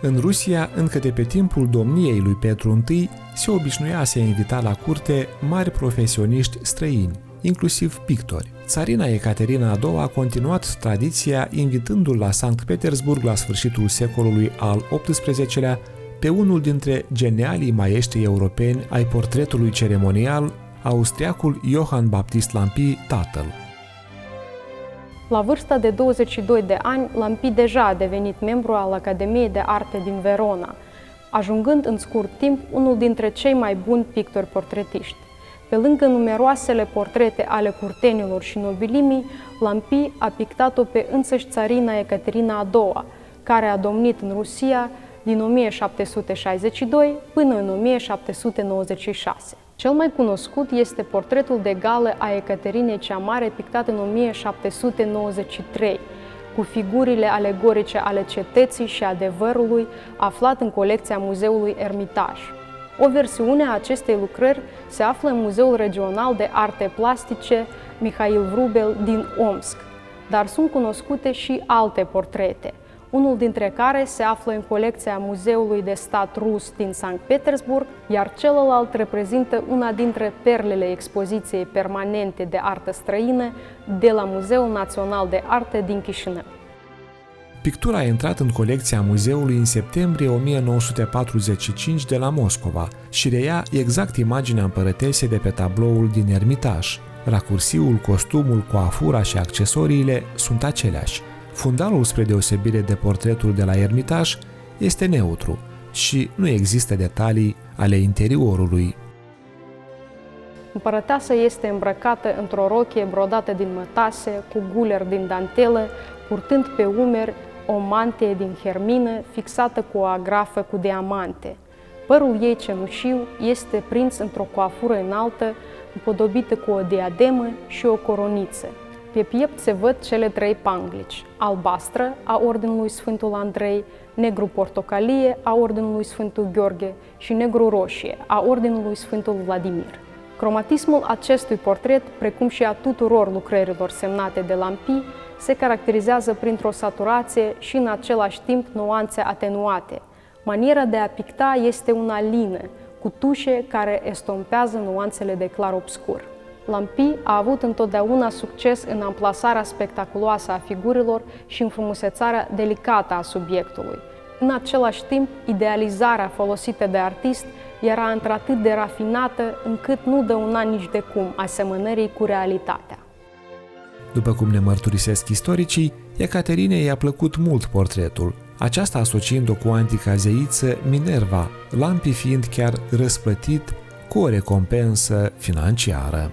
În Rusia, încă de pe timpul domniei lui Petru I, se obișnuia să invita la curte mari profesioniști străini, inclusiv pictori. Țarina Ecaterina a II a continuat tradiția invitându-l la Sankt Petersburg la sfârșitul secolului al XVIII-lea pe unul dintre genialii maestri europeni ai portretului ceremonial, austriacul Johann Baptist Lampi, tatăl. La vârsta de 22 de ani, Lampi deja a devenit membru al Academiei de Arte din Verona, ajungând în scurt timp unul dintre cei mai buni pictori portretiști. Pe lângă numeroasele portrete ale curtenilor și nobilimii, Lampi a pictat-o pe însăși țarina Ecaterina a II, care a domnit în Rusia din 1762 până în 1796. Cel mai cunoscut este portretul de gală a Ecaterinei cea Mare, pictat în 1793, cu figurile alegorice ale cetății și adevărului, aflat în colecția Muzeului Ermitaj. O versiune a acestei lucrări se află în Muzeul Regional de Arte Plastice Mihail Vrubel din Omsk, dar sunt cunoscute și alte portrete, unul dintre care se află în colecția Muzeului de Stat Rus din Sankt Petersburg, iar celălalt reprezintă una dintre perlele expoziției permanente de artă străină de la Muzeul Național de Arte din Chișinău. Pictura a intrat în colecția muzeului în septembrie 1945 de la Moscova și reia exact imaginea împărătesei de pe tabloul din Ermitaj. Racursiul, costumul, coafura și accesoriile sunt aceleași. Fundalul, spre deosebire de portretul de la Ermitaj, este neutru și nu există detalii ale interiorului. Împărăteasa este îmbrăcată într-o rochie brodată din mătase, cu guler din dantelă, purtând pe umeri o mantie din hermină fixată cu o agrafă cu diamante. Părul ei cenușiu este prins într-o coafură înaltă, împodobită cu o diademă și o coroniță. Pe piept se văd cele trei panglici, albastră a Ordinului Sfântul Andrei, negru portocalie a Ordinului Sfântul Gheorghe și negru roșie a Ordinului Sfântul Vladimir. Cromatismul acestui portret, precum și a tuturor lucrărilor semnate de Lampi, se caracterizează printr-o saturație și în același timp nuanțe atenuate. Maniera de a picta este una lină, cu tușe care estompează nuanțele de clar-obscur. Lampi a avut întotdeauna succes în amplasarea spectaculoasă a figurilor și în frumusețarea delicată a subiectului. În același timp, idealizarea folosită de artist era într-atât de rafinată încât nu dăuna nici de cum asemănării cu realitatea. După cum ne mărturisesc istoricii, Ecaterinei i-a plăcut mult portretul, aceasta asociind-o cu antica zeiță Minerva, Lampi fiind chiar răsplătit cu o recompensă financiară.